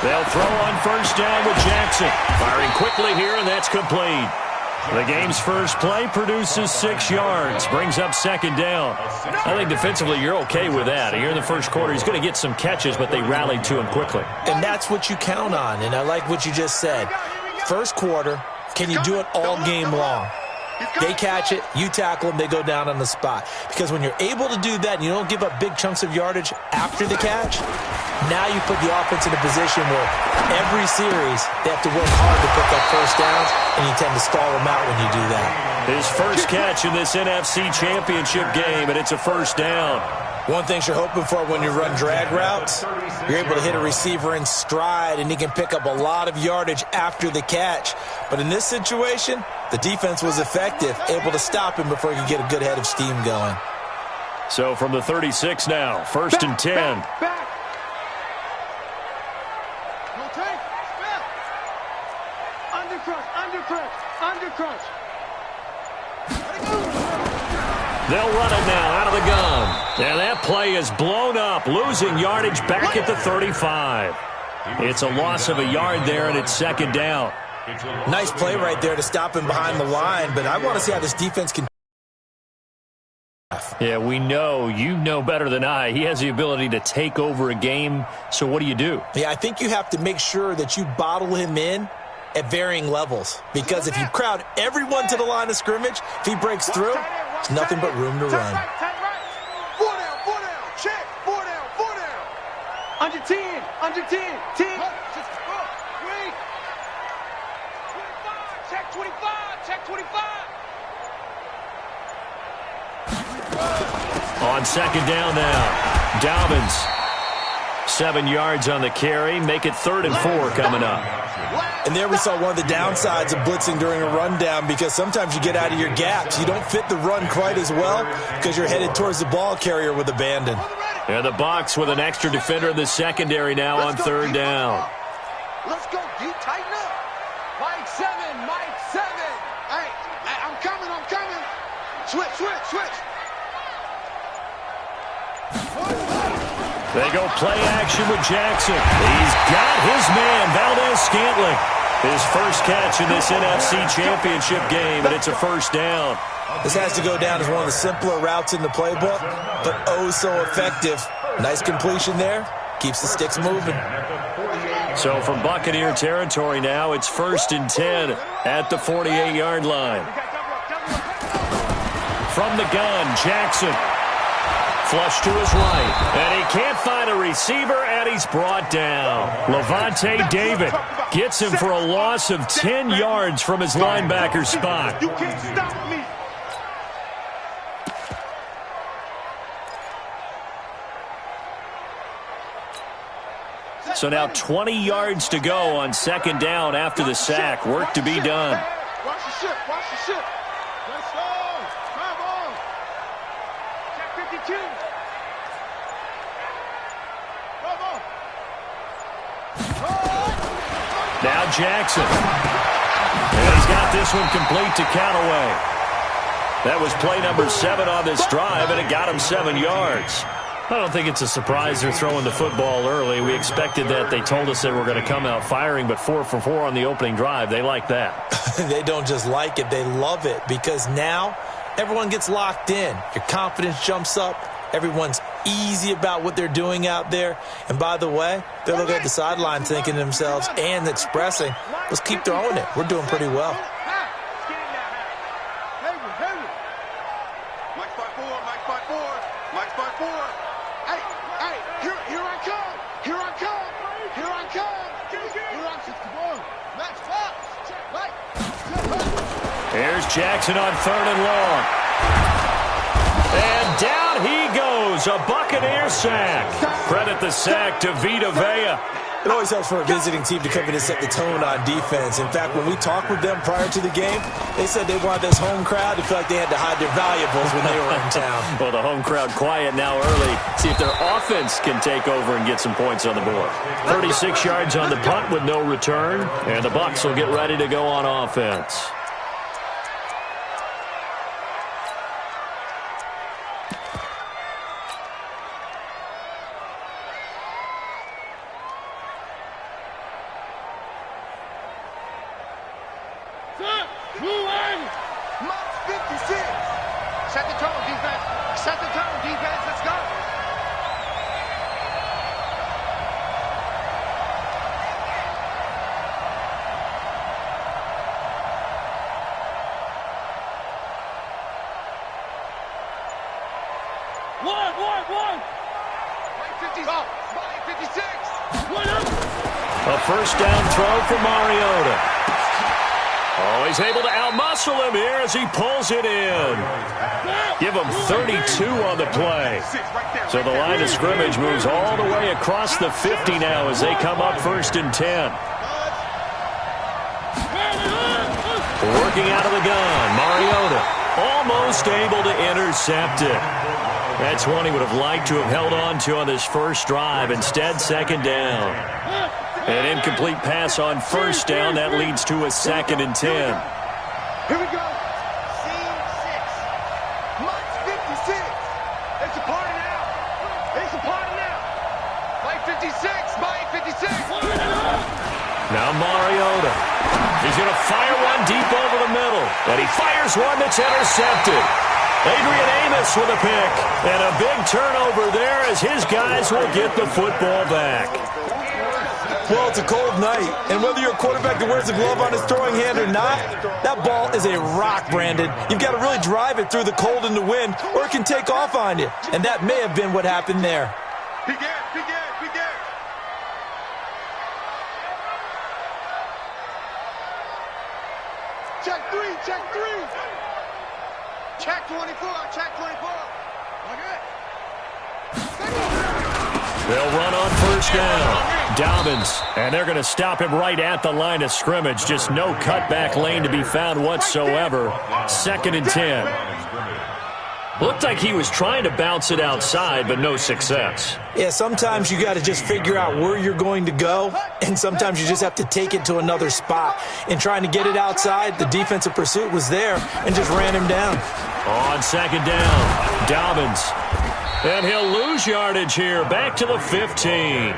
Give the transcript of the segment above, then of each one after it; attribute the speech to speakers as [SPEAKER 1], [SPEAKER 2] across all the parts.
[SPEAKER 1] They'll throw on first down with Jackson. Firing quickly here, and that's complete. The game's first play produces 6 yards, brings up second down. I think defensively you're okay with that. Here in the first quarter, he's going to get some catches, but they rallied to him quickly.
[SPEAKER 2] And that's what you count on, and I like what you just said. First quarter, can you do it all game long? They catch it, you tackle them, they go down on the spot. Because when you're able to do that and you don't give up big chunks of yardage after the catch, now you put the offense in a position where every series they have to work hard to pick up first downs, and you tend to stall them out when you do that.
[SPEAKER 1] His first catch in this NFC Championship game, and it's a first down.
[SPEAKER 2] One thing you're hoping for when you run drag routes, you're able to hit a receiver in stride, and he can pick up a lot of yardage after the catch. But in this situation, the defense was effective, able to stop him before he could get a good head of steam going.
[SPEAKER 1] So from the 36 now, first and 10.
[SPEAKER 3] Back. Undercrunch.
[SPEAKER 1] They'll run it now out of the gun. And that play is blown up, losing yardage back at the 35. It's a loss of a yard there, and it's second down.
[SPEAKER 2] Nice play right there to stop him behind the line, but I want to see how this defense can.
[SPEAKER 1] Yeah, we know. You know better than I. He has the ability to take over a game, so what do?
[SPEAKER 2] Yeah, I think you have to make sure that you bottle him in at varying levels, because if you crowd everyone to the line of scrimmage, if he breaks through, it's nothing but room to run.
[SPEAKER 3] 4 down, check, 4 down. Under 10, 10. Check 25.
[SPEAKER 1] On second down now, Dobbins. 7 yards on the carry, make it 3rd and 4 coming up.
[SPEAKER 2] And there we saw one of the downsides of blitzing during a rundown, because sometimes you get out of your gaps. You don't fit the run quite as well because you're headed towards the ball carrier with abandon.
[SPEAKER 1] And the box with an extra defender in the secondary now on 3rd down.
[SPEAKER 3] Let's go, D. Tighten up. Mike 7. Hey, I'm coming. Switch.
[SPEAKER 1] They go play action with Jackson. He's got his man, Valdez-Scantling. His first catch in this NFC Championship game, and it's a first down.
[SPEAKER 2] This has to go down as one of the simpler routes in the playbook, but oh so effective. Nice completion there. Keeps the sticks moving.
[SPEAKER 1] So from Buccaneer territory now, it's 1st and 10 at the 48-yard line. From the gun, Jackson. Flush to his right, and he can't find a receiver, and he's brought down. Levante David gets him for a loss of 10 yards from his linebacker spot.
[SPEAKER 3] You can't stop me.
[SPEAKER 1] So now 20 yards to go on second down after the sack. Work to be done.
[SPEAKER 3] Watch the ship. Let's go. Come on. Check 52.
[SPEAKER 1] Now Jackson. And he's got this one complete to Callaway. That was play number 7 on this drive, and it got him 7 yards. I don't think it's a surprise they're throwing the football early. We expected that. They told us they were going to come out firing, but 4 for 4 on the opening drive. They like that.
[SPEAKER 2] They don't just like it, they love it, because now everyone gets locked in. Your confidence jumps up. Everyone's easy about what they're doing out there. And by the way, they're looking at the sideline thinking to themselves and expressing, let's keep throwing it. We're doing pretty well.
[SPEAKER 1] Here's Jackson on 3rd and long. And down he goes, a Buccaneer sack. Credit the sack to Vita Vea.
[SPEAKER 2] It always helps for a visiting team to come in and set the tone on defense. In fact, when we talked with them prior to the game, they said they wanted this home crowd to feel like they had to hide their valuables when they were in town.
[SPEAKER 1] Well, the home crowd quiet now early. See if their offense can take over and get some points on the board. 36 yards on the punt with no return, and the Bucs will get ready to go on offense. A first down throw for Mariota. Oh, he's able to outmuscle him here as he pulls it in. Give him 32 on the play. So the line of scrimmage moves all the way across the 50 now as they come up 1st and 10. Working out of the gun, Mariota almost able to intercept it. That's one he would have liked to have held on to on this first drive. Instead, 2nd down. An incomplete pass on 1st down. That leads to a 2nd and 10.
[SPEAKER 3] Here we go. Scene 6. Mike 56. It's a party now. It's a party now. Mike 56. Mike 56.
[SPEAKER 1] Now Mariota. He's going to fire one deep over the middle. And he fires one that's intercepted. Adrian Amos with a pick. And a big turnover there as his guys will get the football back.
[SPEAKER 2] Well, it's a cold night, and whether you're a quarterback that wears a glove on his throwing hand or not, that ball is a rock, Brandon. You've got to really drive it through the cold and the wind, or it can take off on you. And that may have been what happened there.
[SPEAKER 3] Begin. Check 3. Check 24. Check 24. Okay.
[SPEAKER 1] They'll run on 1st down. Dobbins, and they're going to stop him right at the line of scrimmage. Just no cutback lane to be found whatsoever. 2nd and 10. Looked like he was trying to bounce it outside, but no success.
[SPEAKER 2] Yeah, sometimes you got to just figure out where you're going to go, and sometimes you just have to take it to another spot. In trying to get it outside, the defensive pursuit was there and just ran him down.
[SPEAKER 1] On 2nd down, Dobbins. And he'll lose yardage here, back to the 15.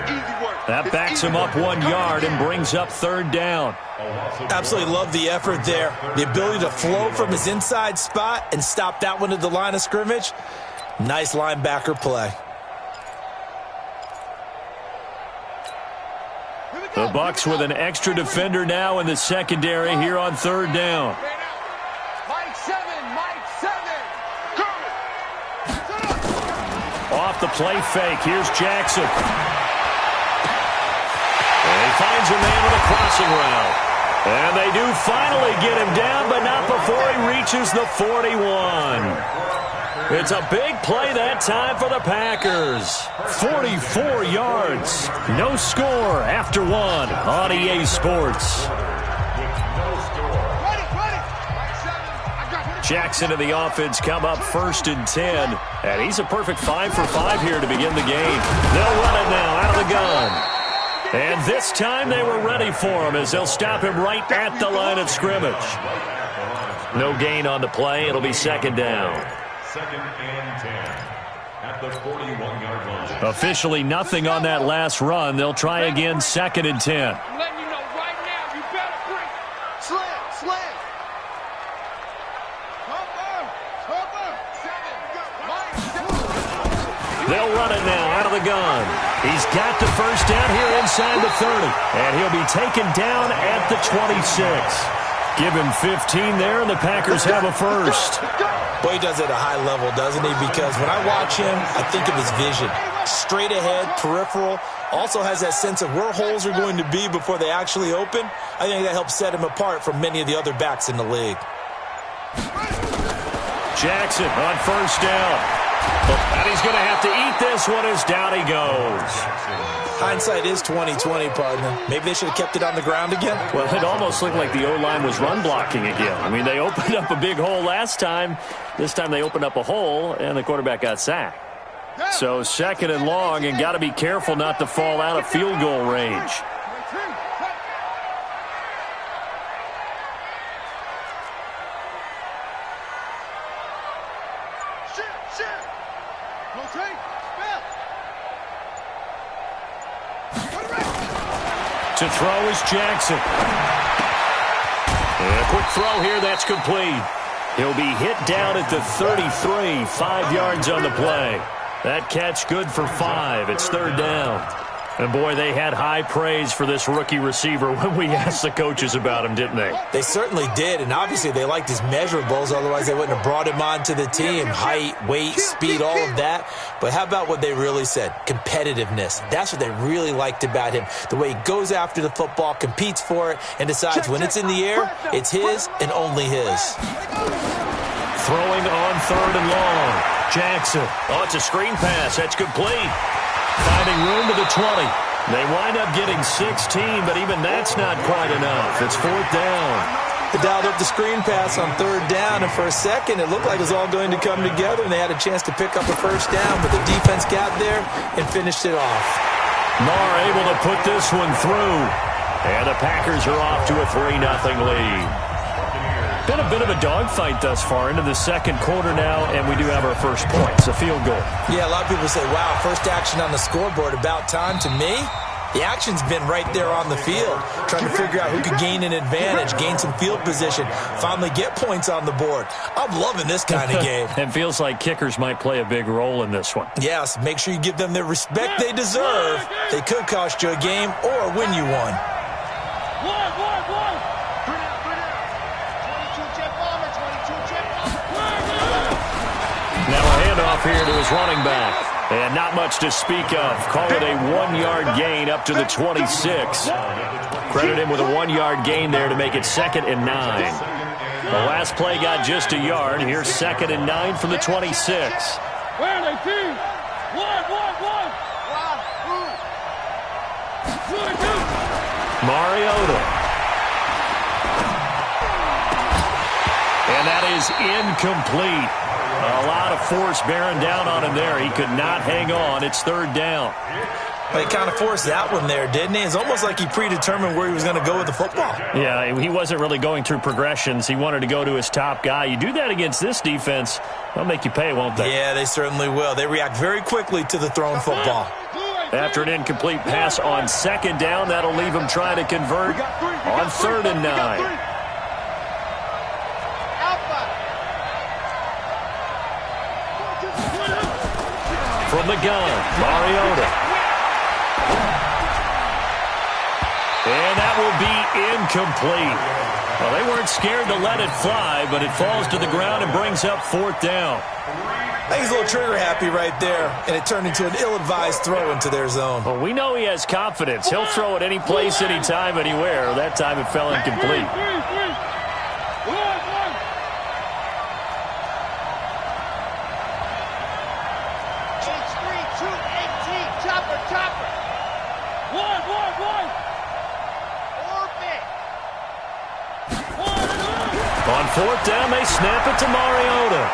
[SPEAKER 1] That backs him up 1 yard and brings up 3rd down.
[SPEAKER 2] Absolutely love the effort there. The ability to flow from his inside spot and stop that one at the line of scrimmage. Nice linebacker play.
[SPEAKER 1] The Bucs with an extra defender now in the secondary here on 3rd down.
[SPEAKER 3] Mike 7.
[SPEAKER 1] Off the play fake, here's Jackson. And he finds a man with a crossing route. And they do finally get him down, but not before he reaches the 41. It's a big play that time for the Packers. 44 yards. No score after 1 on EA Sports. Jackson and the offense come up 1st and 10. And he's a perfect 5 for 5 here to begin the game. They'll run it now out of the gun. And this time they were ready for him as they'll stop him right at the line of scrimmage. No gain on the play. It'll be 2nd down.
[SPEAKER 4] 2nd and 10 at the 41-yard line.
[SPEAKER 1] Officially nothing on that last run. They'll try again 2nd and 10.
[SPEAKER 3] I'm letting you know right now, you better bring slam.
[SPEAKER 1] They'll run it now out of the gun. He's got the first down here inside the 30. And he'll be taken down at the 26. Give him 15 there, and the Packers have a first.
[SPEAKER 2] Boy, he does it at a high level, doesn't he? Because when I watch him, I think of his vision. Straight ahead, peripheral. Also has that sense of where holes are going to be before they actually open. I think that helps set him apart from many of the other backs in the league.
[SPEAKER 1] Jackson on 1st down. And he's going to have to eat this one as down he goes.
[SPEAKER 2] Hindsight is 20/20, partner. Maybe they should have kept it on the ground again.
[SPEAKER 1] Well, it almost looked like the O-line was run blocking again. I mean, they opened up a big hole last time. This time they opened up a hole, and the quarterback got sacked. So 2nd and long, and got to be careful not to fall out of field goal range. To throw is Jackson. And a quick throw here, that's complete. He'll be hit down at the 33, 5 yards on the play. That catch good for 5. It's 3rd down. And, boy, they had high praise for this rookie receiver when we asked the coaches about him, didn't they?
[SPEAKER 2] They certainly did, and obviously they liked his measurables. Otherwise, they wouldn't have brought him onto the team. Height, weight, speed, all of that. But how about what they really said? Competitiveness. That's what they really liked about him. The way he goes after the football, competes for it, and decides when it's in the air, it's his and only his.
[SPEAKER 1] Throwing on 3rd and long. Jackson. Oh, it's a screen pass. That's complete. Finding room to the 20. They wind up getting 16, but even that's not quite enough. It's 4th down.
[SPEAKER 2] They dialed up the screen pass on 3rd down, and for a second it looked like it was all going to come together, and they had a chance to pick up a 1st down, but the defense got there and finished it off.
[SPEAKER 1] Marr able to put this one through, and the Packers are off to a 3-0 lead. Been a bit of a dogfight thus far into the 2nd quarter now, and we do have our first points, a field goal.
[SPEAKER 2] Yeah, a lot of people say, wow, first action on the scoreboard, about time. To me, the action's been right there on the field, trying to figure out who could gain an advantage, gain some field position, finally get points on the board. I'm loving this kind of game.
[SPEAKER 1] It feels like kickers might play a big role in this one.
[SPEAKER 2] Yes, make sure you give them the respect they deserve. They could cost you a game or win you one.
[SPEAKER 1] Now a handoff here to his running back. And not much to speak of. Call it a 1-yard gain up to the 26. Credit him with a 1-yard gain there to make it 2nd and 9. The last play got just a yard. Here's 2nd and 9 from the 26.
[SPEAKER 3] Where are they, team?
[SPEAKER 1] Mariota. And that is incomplete. A lot of force bearing down on him there. He could not hang on. It's 3rd down.
[SPEAKER 2] He kind of forced that one there, didn't he? It's almost like he predetermined where he was going to go with the football.
[SPEAKER 1] Yeah, he wasn't really going through progressions. He wanted to go to his top guy. You do that against this defense, they'll make you pay, won't they?
[SPEAKER 2] Yeah, they certainly will. They react very quickly to the thrown football.
[SPEAKER 1] After an incomplete pass on 2nd down, that'll leave him trying to convert on 3rd and 9. From the gun, Mariota. And that will be incomplete. Well, they weren't scared to let it fly, but it falls to the ground and brings up 4th down.
[SPEAKER 2] I think he's a little trigger happy right there, and it turned into an ill-advised throw into their zone.
[SPEAKER 1] Well, we know he has confidence. He'll throw it any place, anytime, anywhere. That time it fell incomplete. On 4th down, they snap it to Mariota.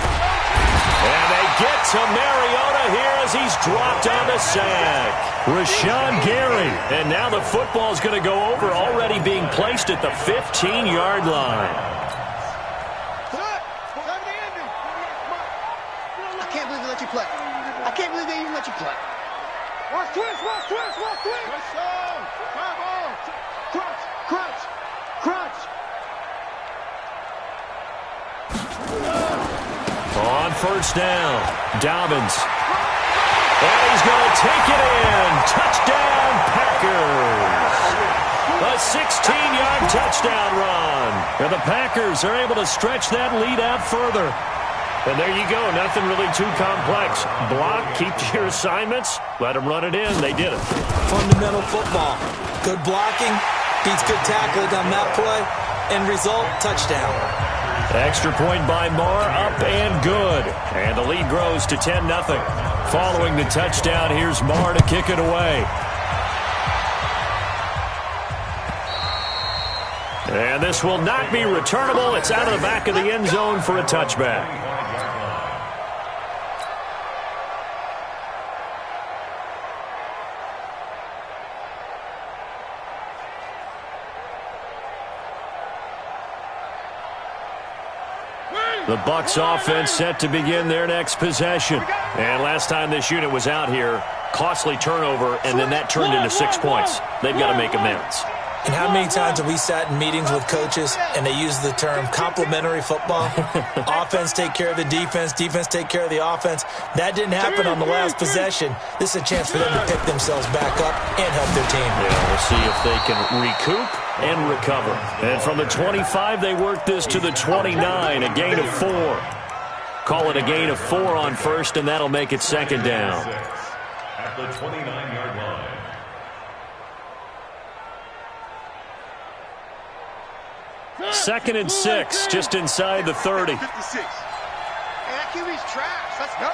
[SPEAKER 1] And they get to Mariota here as he's dropped on the sack. Rashawn Gary. And now the football is going to go over, already being placed at the 15-yard line.
[SPEAKER 5] I can't believe they let you play. I can't believe they even let you play.
[SPEAKER 3] Watch twist. Crunch.
[SPEAKER 1] On 1st down, Dobbins. And he's going to take it in. Touchdown, Packers. A 16-yard touchdown run. And the Packers are able to stretch that lead out further. And there you go. Nothing really too complex. Block, keep to your assignments, let them run it in. They did it.
[SPEAKER 2] Fundamental football. Good blocking, beats good tackling on that play. End result, touchdown.
[SPEAKER 1] Extra point by Marr, up and good. And the lead grows to 10-0. Following the touchdown, here's Marr to kick it away. And this will not be returnable. It's out of the back of the end zone for a touchback. The Bucs offense set to begin their next possession. And last time this unit was out here, costly turnover, and then that turned into 6 points. They've got to make amends.
[SPEAKER 2] And how many times have we sat in meetings with coaches and they use the term complementary football? Offense take care of the defense, defense take care of the offense. That didn't happen on the last possession. This is a chance for them to pick themselves back up and help their team.
[SPEAKER 1] Yeah, we'll see if they can recoup and recover. And from the 25, they work this to the 29, a gain of 4. Call it a gain of 4 on first, and that'll make it second down.
[SPEAKER 4] At the 29-yard line.
[SPEAKER 1] Second and 6, just inside the 30.
[SPEAKER 5] 56. Hey, that QB's trash. Let's go.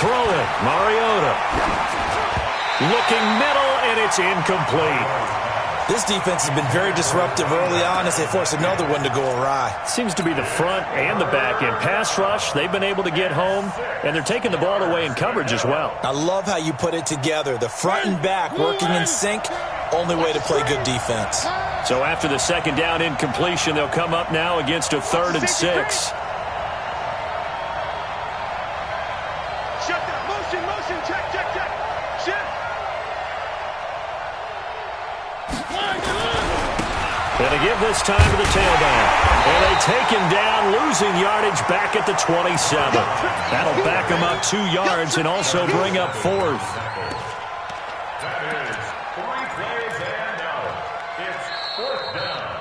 [SPEAKER 1] Throw it, Mariota. Looking middle, and it's incomplete.
[SPEAKER 2] This defense has been very disruptive early on as they force another one to go awry.
[SPEAKER 1] Seems to be the front and the back end. Pass rush, they've been able to get home, and they're taking the ball away in coverage as well.
[SPEAKER 2] I love how you put it together. The front and back working in sync, only way to play good defense.
[SPEAKER 1] So after the second down incompletion, they'll come up now against a 3rd and 6.
[SPEAKER 3] Shut down. Motion. Check. Shift.
[SPEAKER 1] And they give this time to the tailback. And they take him down, losing yardage back at the 27. That'll back him up 2 yards and also bring up 4th.
[SPEAKER 4] That is 3 plays and out. It's 4th down.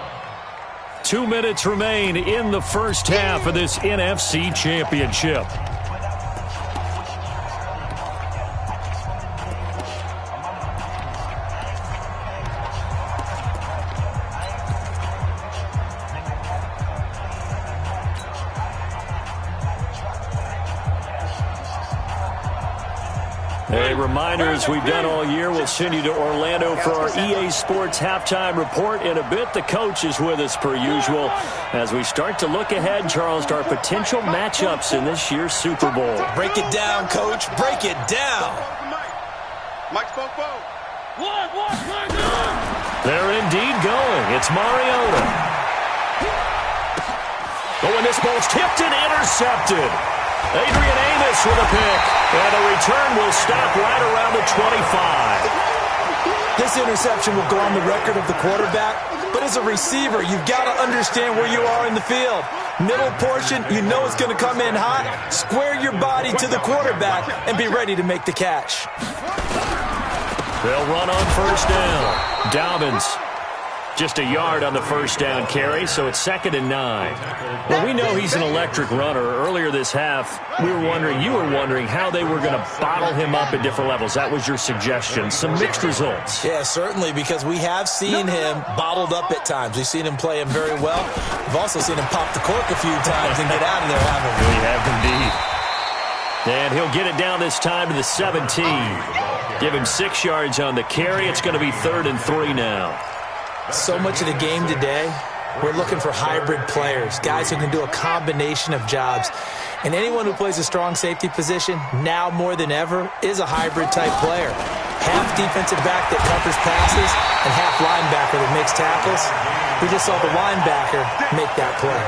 [SPEAKER 1] 2 minutes remain in the first half of this NFC Championship. A reminder, as we've done all year, we'll send you to Orlando for our EA Sports halftime report in a bit. The coach is with us per usual as we start to look ahead, Charles, to our potential matchups in this year's Super Bowl.
[SPEAKER 2] Break it down, Coach. Break it down.
[SPEAKER 3] Mike spoke both.
[SPEAKER 1] They're indeed going. It's Mariota. Oh, and this ball's tipped and intercepted. Adrian Amos with a pick. And the return will stop right around the 25.
[SPEAKER 2] This interception will go on the record of the quarterback, but as a receiver, you've got to understand where you are in the field. Middle portion, you know it's going to come in hot. Square your body to the quarterback and be ready to make the catch.
[SPEAKER 1] They'll run on first down. Dobbins just a yard on the first down carry, so it's 2nd and 9. Well, we know he's an electric runner. Earlier this half, you were wondering how they were going to bottle him up at different levels. That was your suggestion. Some mixed results.
[SPEAKER 2] Yeah, certainly, because we have seen him bottled up at times. We've seen him play him very well. We've also seen him pop the cork a few times and get out of there, haven't we?
[SPEAKER 1] We have indeed. And he'll get it down this time to the 17. Give him 6 yards on the carry. It's going to be 3rd and 3 now.
[SPEAKER 2] So much of the game today, we're looking for hybrid players, guys who can do a combination of jobs. And anyone who plays a strong safety position, now more than ever, is a hybrid-type player. Half defensive back that covers passes and half linebacker that makes tackles. We just saw the linebacker make that play.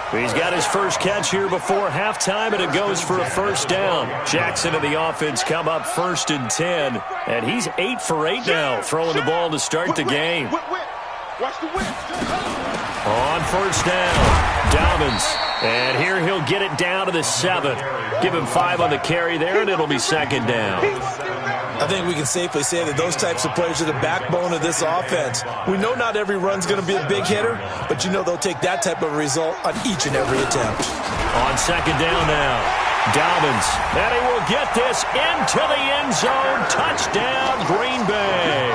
[SPEAKER 1] He's got his first catch here before halftime, and it goes for a first down. Jackson and the offense come up 1st and 10, and he's 8 for 8 now, throwing the ball to start the game.
[SPEAKER 3] Watch the whip.
[SPEAKER 1] On first down, Dobbins, and here he'll get it down to the 7. Give him 5 on the carry there, and it'll be 2nd down.
[SPEAKER 2] I think we can safely say that those types of players are the backbone of this offense. We know not every run's going to be a big hitter, but you know they'll take that type of result on each and every attempt.
[SPEAKER 1] On 2nd down now, Dobbins, and he will get this into the end zone. Touchdown, Green Bay.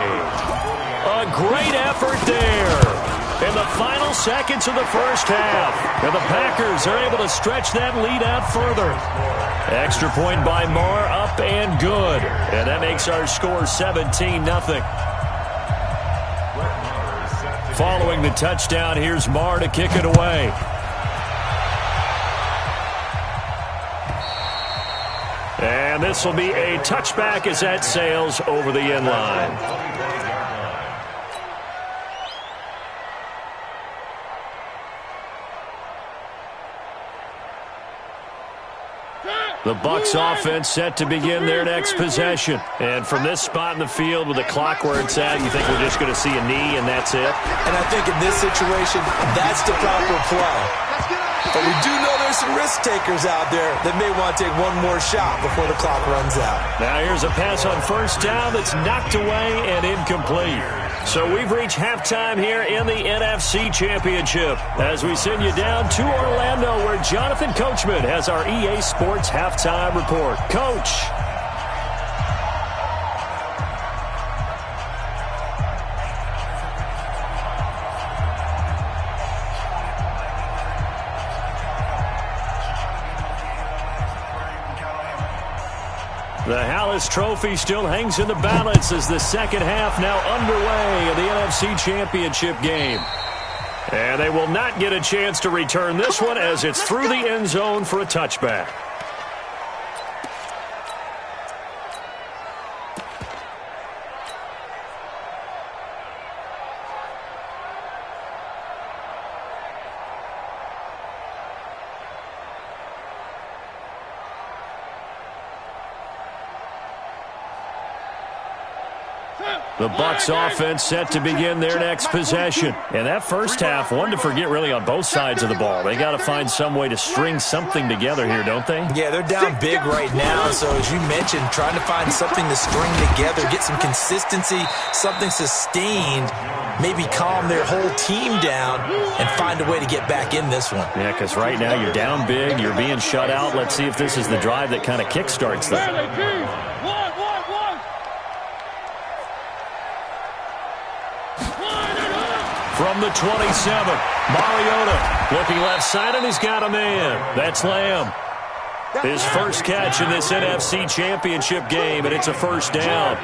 [SPEAKER 1] A great effort there in the final seconds of the first half. And the Packers are able to stretch that lead out further. Extra point by Marr, up and good. And that makes our score 17-0. Following the touchdown, here's Marr to kick it away. And this will be a touchback as that sails over the end line. The Bucs offense set to begin their next possession. And from this spot in the field with the clock where it's at, you think we're just going to see a knee and that's it?
[SPEAKER 2] And I think in this situation, that's the proper play. But we do know there's some risk takers out there that may want to take one more shot before the clock runs out.
[SPEAKER 1] Now here's a pass on first down that's knocked away and incomplete. So we've reached halftime here in the NFC Championship as we send you down to Orlando where Jonathan Coachman has our EA Sports Halftime Report. Coach. The Hallis Trophy still hangs in the balance as the second half now underway of the NFC Championship game. And they will not get a chance to return this one as it's through the end zone for a touchback. The Bucs offense set to begin their next possession. And that first half, one to forget really on both sides of the ball. They got to find some way to string something together here, don't they?
[SPEAKER 2] Yeah, they're down big right now. So as you mentioned, trying to find something to string together, get some consistency, something sustained, maybe calm their whole team down and find a way to get back in this one.
[SPEAKER 1] Yeah, because right now you're down big, you're being shut out. Let's see if this is the drive that kind of kickstarts them. From the 27, Mariota looking left side, and he's got a man. That's Lamb. His first catch in this NFC Championship game, and it's a first down.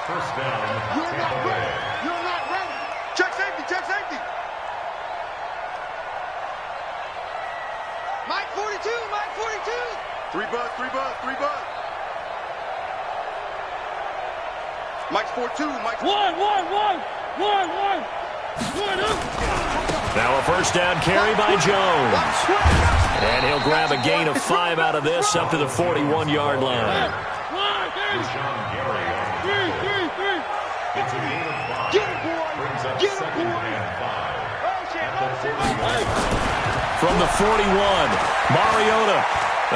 [SPEAKER 4] First down.
[SPEAKER 3] You're not ready. You're not ready. Check safety. Check safety. Mike 42. Mike 42. Three bud. Mike's 4-2. Mike's one.
[SPEAKER 1] Now a first down carry by Jones. And he'll grab a gain of 5 out of this up to the 41-yard line.
[SPEAKER 4] It's a gain of 5. Brings up second and 5.
[SPEAKER 1] From the 41, Mariota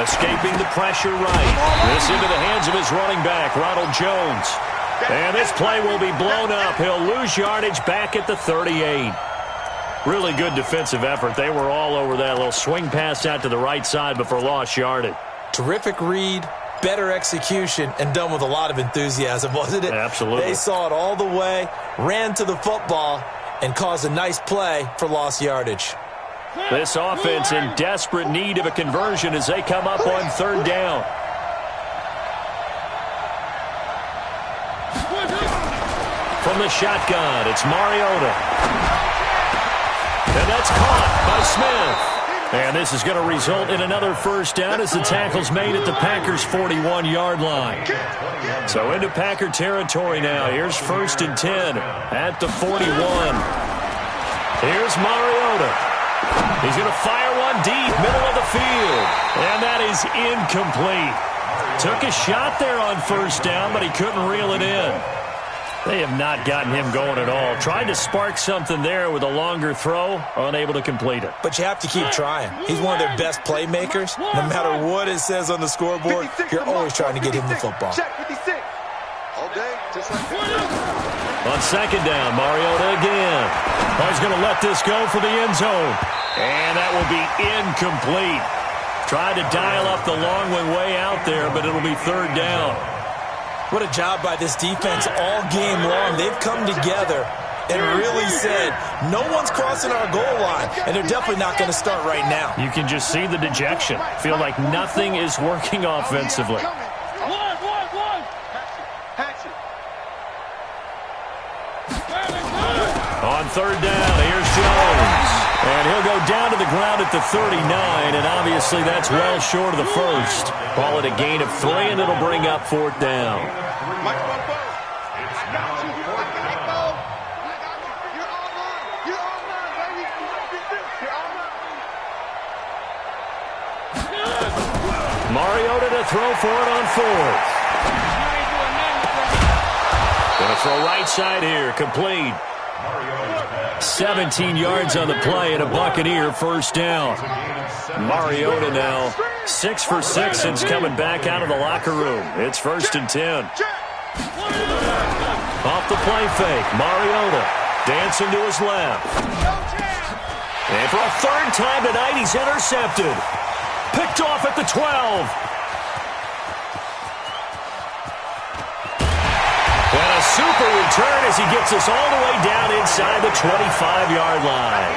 [SPEAKER 1] escaping the pressure right. This into the hands of his running back, Ronald Jones. And this play will be blown up. He'll lose yardage back at the 38. Really good defensive effort. They were all over that little swing pass out to the right side before lost yardage.
[SPEAKER 2] Terrific read, better execution, and done with a lot of enthusiasm, wasn't it?
[SPEAKER 1] Absolutely.
[SPEAKER 2] They saw it all the way, ran to the football, and caused a nice play for lost yardage.
[SPEAKER 1] This offense in desperate need of a conversion as they come up on third down. From the shotgun, it's Mariota. And that's caught by Smith. And this is going to result in another first down as the tackle's made at the Packers' 41-yard line. So into Packer territory now. Here's 1st and 10 at the 41. Here's Mariota. He's going to fire one deep, middle of the field. And that is incomplete. Took a shot there on first down, but he couldn't reel it in. They have not gotten him going at all. Tried to spark something there with a longer throw, unable to complete it.
[SPEAKER 2] But you have to keep trying. He's one of their best playmakers. No matter what it says on the scoreboard, you're always trying to get him the football.
[SPEAKER 3] Check 56. All day, just like that.
[SPEAKER 1] On second down, Mariota again. Oh, he's going to let this go for the end zone. And that will be incomplete. Tried to dial up the long one way out there, but it'll be third down.
[SPEAKER 2] What a job by this defense all game long. They've come together and really said, no one's crossing our goal line, and they're definitely not going to start right now.
[SPEAKER 1] You can just see the dejection. Feel like nothing is working offensively. On third down, here's Jones. And he'll go down to the ground at the 39, and obviously that's well short of the first. Call it a gain of 3, and it'll bring up 4th down. Mariota to throw for it on fourth. Going to throw right side here, complete. 17 yards on the play and a Buccaneer first down. Mariota now 6 for 6 since coming back out of the locker room. It's 1st and 10. Off the play fake, Mariota dancing to his left. And for a third time tonight, he's intercepted. Picked off at the 12. And a super return as he gets us all the way down inside the 25-yard line.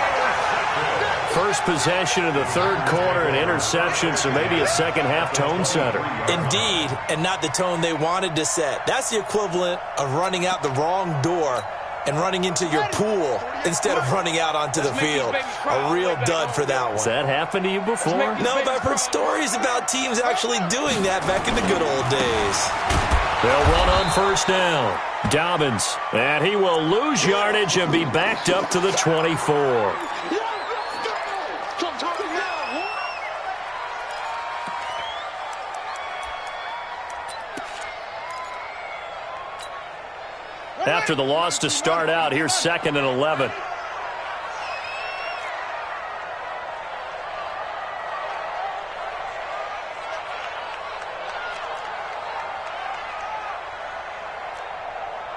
[SPEAKER 1] First possession of the third quarter, an interception, so maybe a second-half tone setter.
[SPEAKER 2] Indeed, and not the tone they wanted to set. That's the equivalent of running out the wrong door and running into your pool instead of running out onto the field. A real dud for that one.
[SPEAKER 1] Has that happened to you before?
[SPEAKER 2] No, but I've heard stories about teams actually doing that back in the good old days.
[SPEAKER 1] They'll run on first down. Dobbins, and he will lose yardage and be backed up to the 24. After the loss to start out, here's 2nd and 11.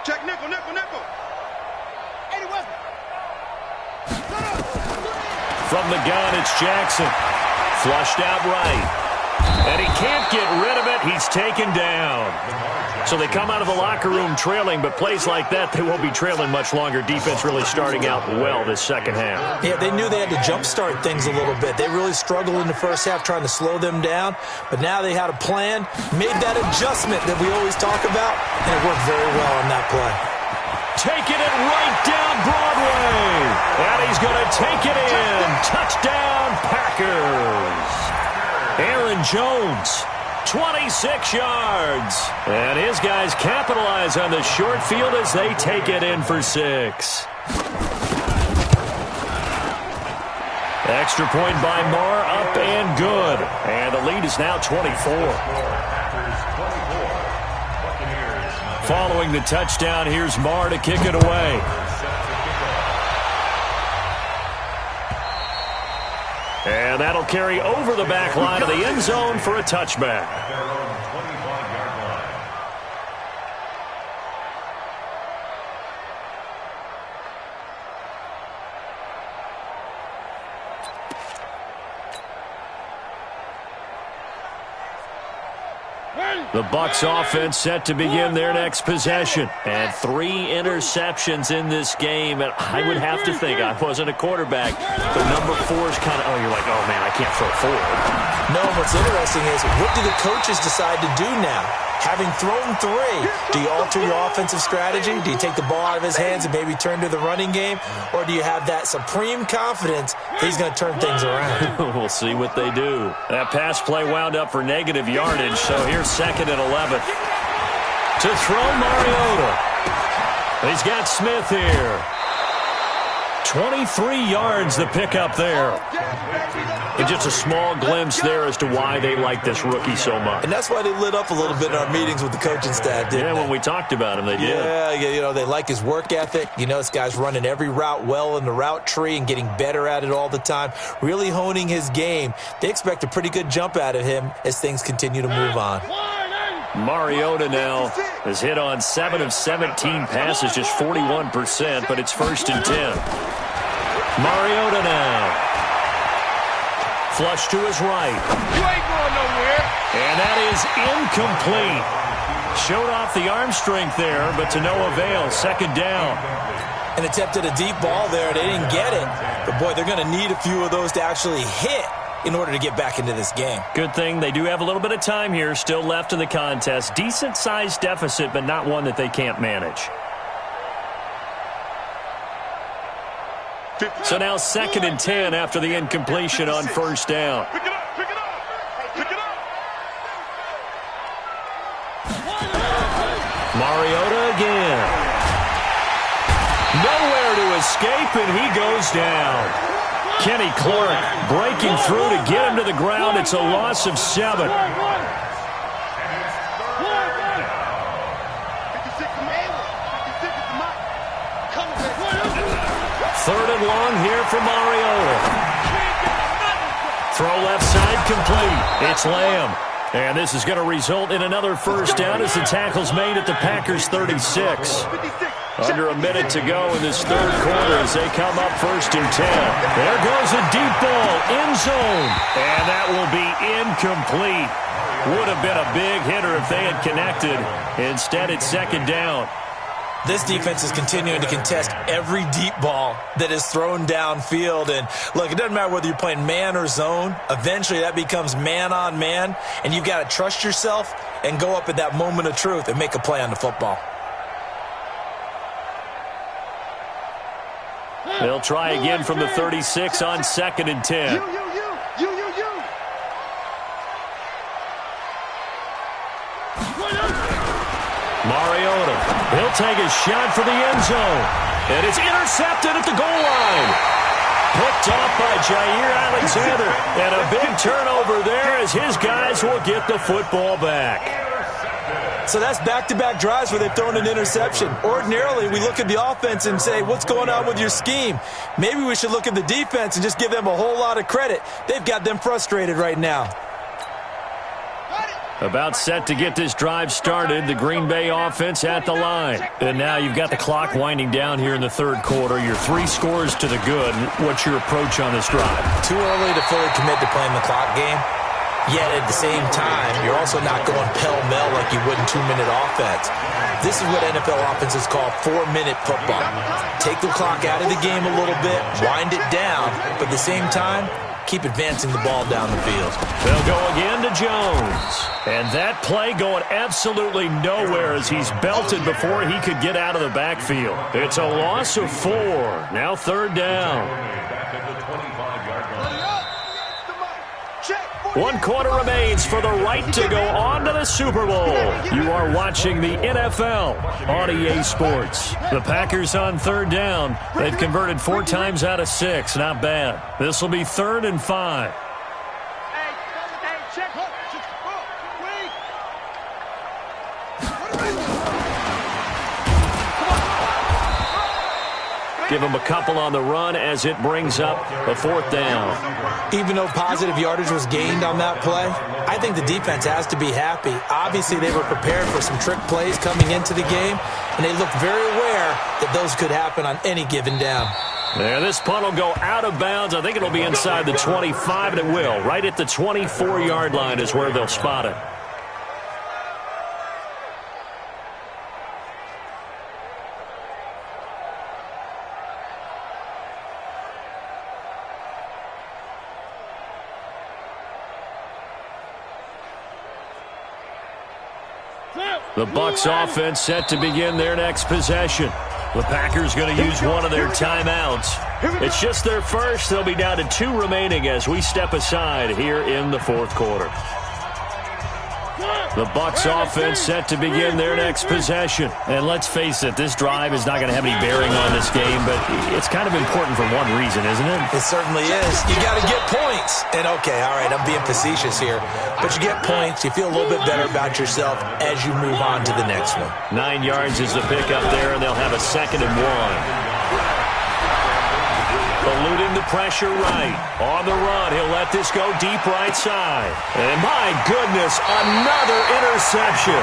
[SPEAKER 3] Check nickel, nickel, nickel.
[SPEAKER 1] From the gun, it's Jackson. Flushed out right. And he can't get rid of it. He's taken down. So they come out of the locker room trailing, but plays like that, they won't be trailing much longer. Defense really starting out well this second half.
[SPEAKER 2] Yeah, they knew they had to jumpstart things a little bit. They really struggled in the first half trying to slow them down, but now they had a plan, made that adjustment that we always talk about, and it worked very well on that play.
[SPEAKER 1] Taking it right down Broadway. And he's going to take it in. Touchdown, Packers. Aaron Jones, 26 yards. And his guys capitalize on the short field as they take it in for 6. Extra point by Marr, up and good. And the lead is now 24. Following the touchdown, here's Marr to kick it away. And that'll carry over the back line of the end zone for a touchback. The Bucs offense set to begin their next possession. And 3 interceptions in this game. And I would have to think, I wasn't a quarterback, but number 4 is kind of, oh, you're like, oh, man, I can't throw 4.
[SPEAKER 2] No, what's interesting is, what do the coaches decide to do now? Having thrown 3, do you alter your offensive strategy? Do you take the ball out of his hands and maybe turn to the running game? Or do you have that supreme confidence that he's going to turn things around?
[SPEAKER 1] We'll see what they do. That pass play wound up for negative yardage, so here's 2nd and 11. To throw Mariota. He's got Smith here. 23 yards the pickup there. And just a small glimpse there as to why they like this rookie so much.
[SPEAKER 2] And that's why they lit up a little bit in our meetings with the coaching staff, didn't they?
[SPEAKER 1] When we talked about him, they did.
[SPEAKER 2] Yeah, you know, they like his work ethic. You know, this guy's running every route well in the route tree and getting better at it all the time, really honing his game. They expect a pretty good jump out of him as things continue to move on.
[SPEAKER 1] Mariota now has hit on 7 of 17 passes, just 41%, but it's 1st and 10. Mariota now. Flush to his right.
[SPEAKER 3] You ain't going nowhere.
[SPEAKER 1] And that is incomplete. Showed off the arm strength there, but to no avail. 2nd down.
[SPEAKER 2] And attempted a deep ball there. They didn't get it. But, boy, they're going to need a few of those to actually hit in order to get back into this game.
[SPEAKER 1] Good thing they do have a little bit of time here still left in the contest. Decent-sized deficit, but not one that they can't manage. So now 2nd and 10 after the incompletion on 1st down.
[SPEAKER 3] Pick it up, pick it up, pick it up.
[SPEAKER 1] Mariota again. Nowhere to escape, and he goes down. Kenny Clark breaking through to get him to the ground. It's a loss of 7. Third and long here for Mariota. Throw left side complete. It's Lamb. And this is going to result in another first down as the tackle's made at the Packers' 36. Under a minute to go in this third quarter as they come up 1st and 10. There goes a deep ball, end zone. And that will be incomplete. Would have been a big hitter if they had connected. Instead, it's 2nd down.
[SPEAKER 2] This defense is continuing to contest every deep ball that is thrown downfield. And, look, it doesn't matter whether you're playing man or zone. Eventually, that becomes man-on-man. And you've got to trust yourself and go up at that moment of truth and make a play on the football.
[SPEAKER 1] They'll try again from the 36 on 2nd and 10. Mariota, he'll take a shot for the end zone. And it's intercepted at the goal line. Picked off by Jair Alexander. And a big turnover there as his guys will get the football back.
[SPEAKER 2] So that's back-to-back drives where they've thrown an interception. Ordinarily, we look at the offense and say, what's going on with your scheme? Maybe we should look at the defense and just give them a whole lot of credit. They've got them frustrated right now.
[SPEAKER 1] About set to get this drive started, the Green Bay offense at the line. And now you've got the clock winding down here in the third quarter. Your 3 scores to the good. What's your approach on this drive?
[SPEAKER 2] Too early to fully commit to playing the clock game. Yet at the same time, you're also not going pell-mell like you would in 2-minute offense. This is what NFL offenses call 4-minute football. Take the clock out of the game a little bit, wind it down, but at the same time, keep advancing the ball down the field.
[SPEAKER 1] They'll go again to Jones. And that play going absolutely nowhere as he's belted before he could get out of the backfield. It's a loss of 4. Now 3rd down. 1 quarter remains for the right to go on to the Super Bowl. You are watching the NFL on EA Sports. The Packers on 3rd down. They've converted 4 times out of 6. Not bad. This will be 3rd and 5. Give them a couple on the run as it brings up a 4th down.
[SPEAKER 2] Even though positive yardage was gained on that play, I think the defense has to be happy. Obviously, they were prepared for some trick plays coming into the game, and they looked very aware that those could happen on any given down.
[SPEAKER 1] There, this punt will go out of bounds. I think it'll be inside the 25, and it will. Right at the 24-yard line is where they'll spot it. The Bucs offense set to begin their next possession. The Packers going to use one of their timeouts. It's just their first. They'll be down to 2 remaining as we step aside here in the 4th quarter. The Bucs offense set to begin their next possession. And let's face it, this drive is not going to have any bearing on this game, but it's kind of important for one reason, isn't it?
[SPEAKER 2] It certainly is. You got to get points. And, okay, all right, I'm being facetious here. But you get points, you feel a little bit better about yourself as you move on to the next one.
[SPEAKER 1] 9 yards is the pickup there, and they'll have a 2nd and 1. Eluding the pressure right. On the run, he'll let this go deep right side. And my goodness, another interception.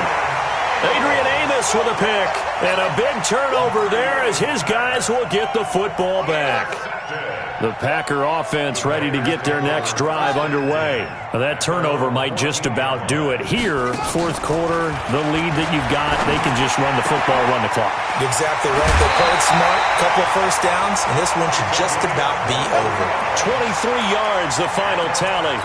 [SPEAKER 1] Adrian Amos with a pick. And a big turnover there as his guys will get the football back. The Packer offense ready to get their next drive underway. That turnover might just about do it. Here, 4th quarter, the lead that you've got, they can just run the football, run the clock.
[SPEAKER 2] Exactly right. They played smart, couple of first downs, and this one should just about be over.
[SPEAKER 1] 23 yards, the final tally.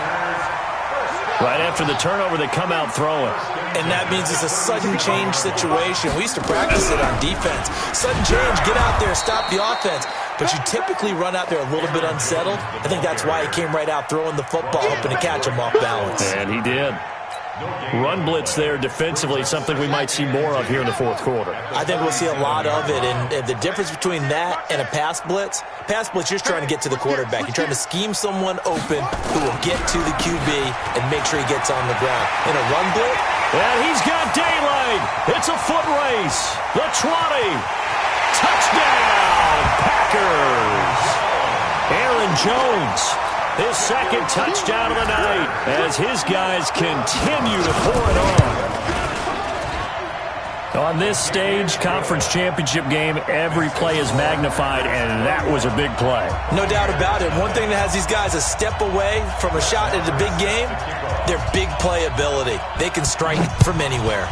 [SPEAKER 1] Right after the turnover, they come out throwing.
[SPEAKER 2] And that means it's a sudden change situation. We used to practice it on defense. Sudden change, get out there, stop the offense. But you typically run out there a little bit unsettled. I think that's why he came right out throwing the football, hoping to catch him off balance.
[SPEAKER 1] And he did. Run blitz there defensively, something we might see more of here in the fourth quarter.
[SPEAKER 2] I think we'll see a lot of it, and the difference between that and a pass blitz, you're just trying to get to the quarterback. You're trying to scheme someone open who will get to the QB and make sure he gets on the ground. In a run blitz,
[SPEAKER 1] and he's got daylight. It's a foot race. The 20. Touchdown, Packers. Aaron Jones, his second touchdown of the night as his guys continue to pour it on. On this stage, conference championship game, every play is magnified, and that was a big play.
[SPEAKER 2] No doubt about it. One thing that has these guys a step away from a shot at a big game, their big play ability. They can strike from anywhere.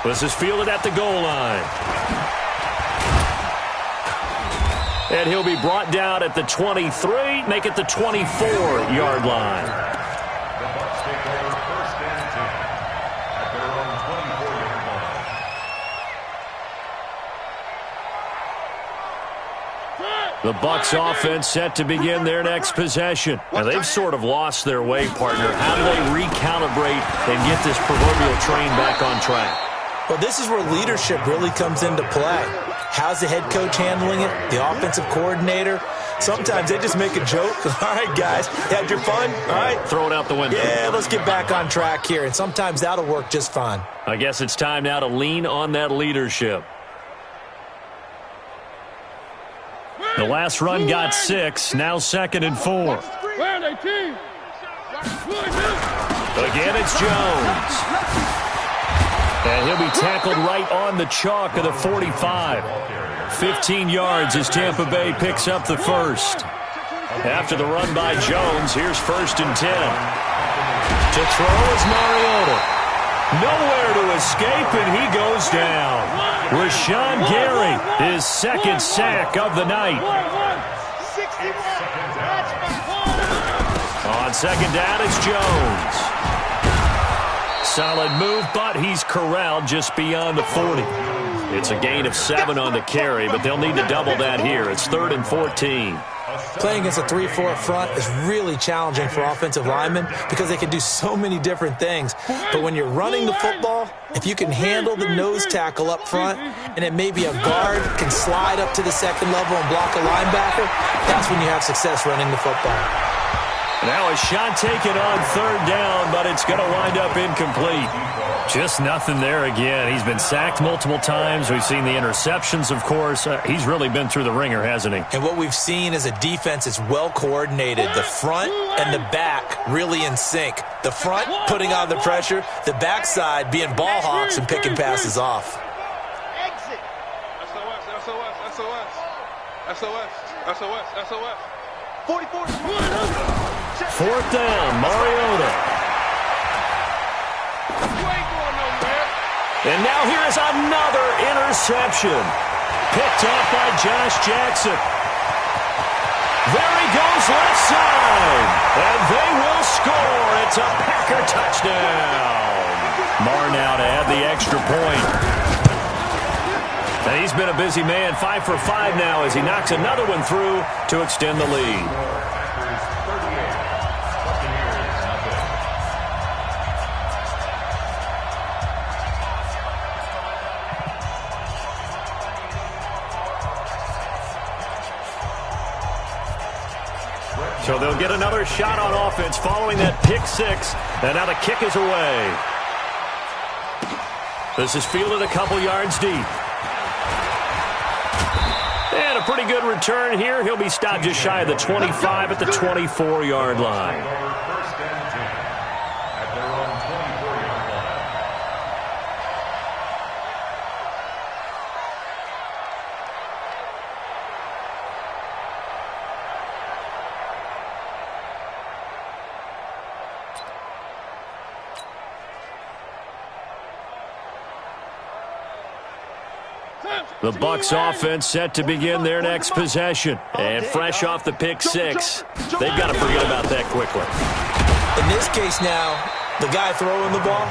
[SPEAKER 1] This is fielded at the goal line. And he'll be brought down at the 23, make it the 24-yard line.
[SPEAKER 4] The Bucs take over 1st and 10 at their own 24-yard line.
[SPEAKER 1] The Bucs offense set to begin their next possession. Now, they've sort of lost their way, partner. How do they recalibrate and get this proverbial train back on track?
[SPEAKER 2] Well, this is where leadership really comes into play. How's the head coach handling it? The offensive coordinator? Sometimes they just make a joke. All right, guys, you had your fun? All right.
[SPEAKER 1] Throw it out the window.
[SPEAKER 2] Yeah, let's get back on track here. And sometimes that'll work just fine.
[SPEAKER 1] I guess it's time now to lean on that leadership. The last run got 6, now 2nd and 4. Again, it's Jones. And he'll be tackled right on the chalk of the 45. 15 yards as Tampa Bay picks up the first. After the run by Jones, here's 1st and 10. To throw is Mariota. Nowhere to escape, and he goes down. Rashawn Gary, his 2nd sack of the night. On 2nd down, it's Jones. Solid move, but he's corralled just beyond the 40. It's a gain of 7 on the carry, but they'll need to double that here. It's 3rd and 14.
[SPEAKER 2] Playing against a 3-4 front is really challenging for offensive linemen because they can do so many different things. But when you're running the football, if you can handle the nose tackle up front, and then maybe a guard can slide up to the 2nd level and block a linebacker, that's when you have success running the football.
[SPEAKER 1] Now a shot taken on 3rd down, but it's going to wind up incomplete. Just nothing there again. He's been sacked multiple times. We've seen the interceptions, of course. He's really been through the ringer, hasn't he?
[SPEAKER 2] And what we've seen is a defense that's well coordinated. The front and the back really in sync. The front putting on the pressure, the backside being ball hawks and picking passes off.
[SPEAKER 3] Exit. SOS, SOS, SOS, SOS, SOS. 44.
[SPEAKER 1] 4th down, Mariota. And now here is another interception. Picked off by Josh Jackson. There he goes left side. And they will score. It's a Packer touchdown. Marr now to add the extra point. And he's been a busy man, 5 for 5 now as he knocks another one through to extend the lead. So they'll get another shot on offense following that pick 6. And now the kick is away. This is fielded a couple yards deep. And a pretty good return here. He'll be stopped just shy of the 25 at the 24-yard line.
[SPEAKER 4] 1st and 10 at their own 24-yard line.
[SPEAKER 1] The Bucs offense set to begin their next possession. And fresh off the pick 6, they've got to forget about that quickly.
[SPEAKER 2] In this case now, the guy throwing the ball,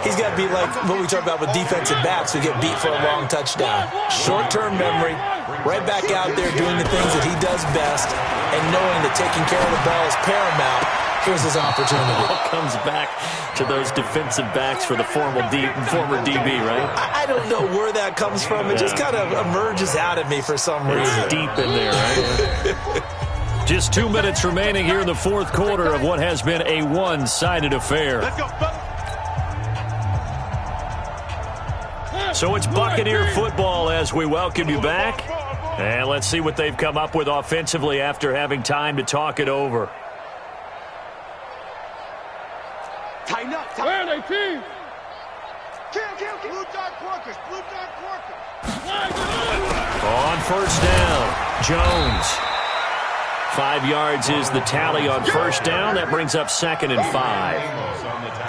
[SPEAKER 2] he's got to be like what we talk about with defensive backs who get beat for a long touchdown. Short-term memory, right back out there doing the things that he does best, and knowing that taking care of the ball is paramount Here's his opportunity.
[SPEAKER 1] All comes back to those defensive backs for the former DB, right?
[SPEAKER 2] I don't know where that comes from. It just kind of emerges out of me for some reason.
[SPEAKER 1] It's deep in there, right? Just 2 minutes remaining here in the fourth quarter of what has been a one-sided affair.
[SPEAKER 3] Let's go, fellas.
[SPEAKER 1] So it's Buccaneer football as we welcome you back. And let's see what they've come up with offensively after having time to talk it over.
[SPEAKER 3] Tighten up. Where are they, team? Kill. Blue dot Porkers.
[SPEAKER 1] On first down, Jones. 5 yards is the tally on first down. That brings up 2nd and 5.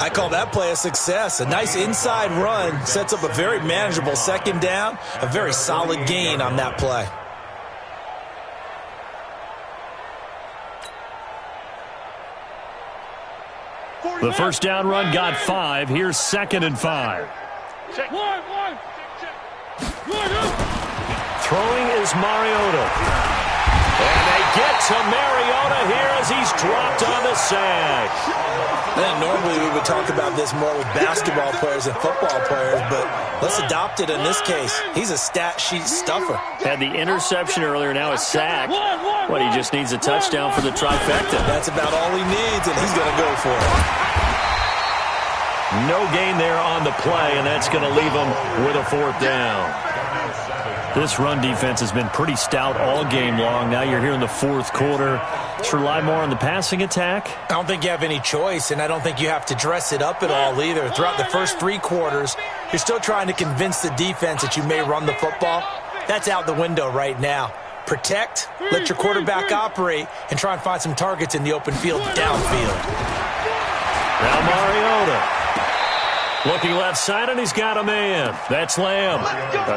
[SPEAKER 2] I call that play a success. A nice inside run sets up a very manageable 2nd down. A very solid gain on that play.
[SPEAKER 1] The first down run got 5. Here's 2nd and 5. Throwing is Mariota. And they get to Mariota here as he's dropped on the sack.
[SPEAKER 2] I think normally we would talk about this more with basketball players and football players, but let's adopt it in this case. He's a stat sheet stuffer.
[SPEAKER 1] Had the interception earlier, now a sack. What, he just needs a touchdown for the trifecta.
[SPEAKER 2] That's about all he needs, and he's going to go for it.
[SPEAKER 1] No gain there on the play, and that's going to leave him with a 4th down. This run defense has been pretty stout all game long. Now you're here in the fourth quarter. Let's rely more on the passing attack.
[SPEAKER 2] I don't think you have any choice, and I don't think you have to dress it up at all either. Throughout the first 3 quarters, you're still trying to convince the defense that you may run the football. That's out the window right now. Protect, let your quarterback operate, and try and find some targets in the open field downfield.
[SPEAKER 1] Now Mariota. Looking left side, and he's got a man. That's Lamb.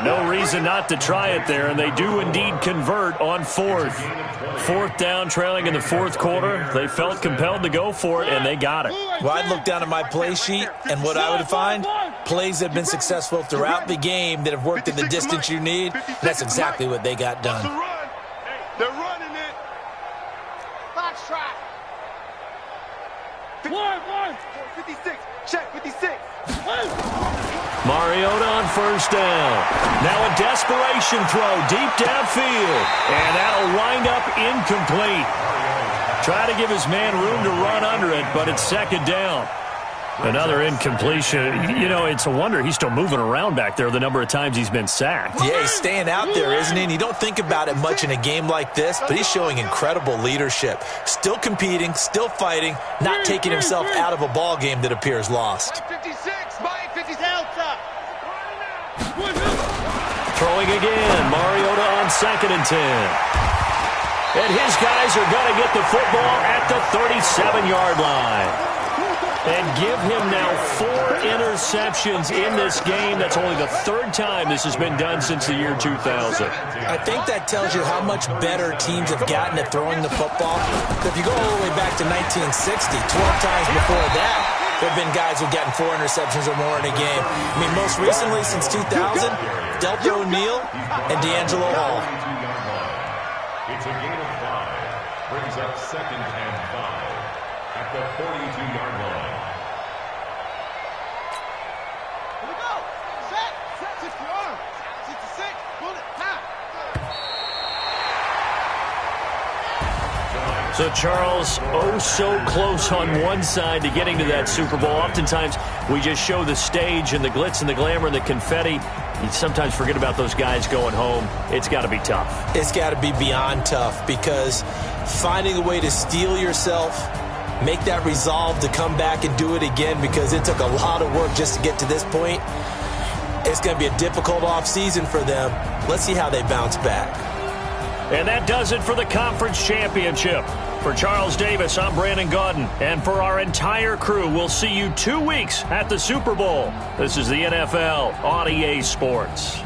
[SPEAKER 1] No reason not to try it there, and they do indeed convert on 4th. 4th down, trailing in the fourth quarter. They felt compelled to go for it, and they got it.
[SPEAKER 2] Well, I'd look down at my play sheet, and what I would find, plays that have been successful throughout the game that have worked in the distance you need. That's exactly what they got done.
[SPEAKER 3] They're running it.
[SPEAKER 5] Box try. 56. Check 56.
[SPEAKER 1] Mariota on first down. Now a desperation throw deep downfield. And that'll wind up incomplete. Try to give his man room to run under it, but it's 2nd down. Another incompletion. You know, it's a wonder he's still moving around back there the number of times he's been sacked.
[SPEAKER 2] Yeah, he's staying out there, isn't he? And you don't think about it much in a game like this, but he's showing incredible leadership. Still competing, still fighting, not taking himself out of a ball game that appears lost.
[SPEAKER 3] 56. Mike 50 Delta.
[SPEAKER 1] Throwing again. Mariota on 2nd and 10. And his guys are going to get the football at the 37-yard line. And give him now 4 interceptions in this game. That's only the 3rd time this has been done since the year 2000.
[SPEAKER 2] I think that tells you how much better teams have gotten at throwing the football. If you go all the way back to 1960, 12 times before that, there have been guys who've gotten 4 interceptions or more in a game. I mean, most recently, since 2000, Delta O'Neal and D'Angelo Hall.
[SPEAKER 4] It's a gain of 5. Brings up 2nd and 5 at the 42-yard line.
[SPEAKER 5] Here we go. Set. 60 arm. 66. Bullet. Time.
[SPEAKER 1] So, Charles, oh so close on one side to getting to that Super Bowl. Oftentimes, we just show the stage and the glitz and the glamour and the confetti. You sometimes forget about those guys going home. It's got to be tough.
[SPEAKER 2] It's got to be beyond tough because finding a way to steel yourself, make that resolve to come back and do it again because it took a lot of work just to get to this point. It's going to be a difficult offseason for them. Let's see how they bounce back.
[SPEAKER 1] And that does it for the conference championship. For Charles Davis, I'm Brandon Gaudin. And for our entire crew, we'll see you 2 weeks at the Super Bowl. This is the NFL on EA Sports.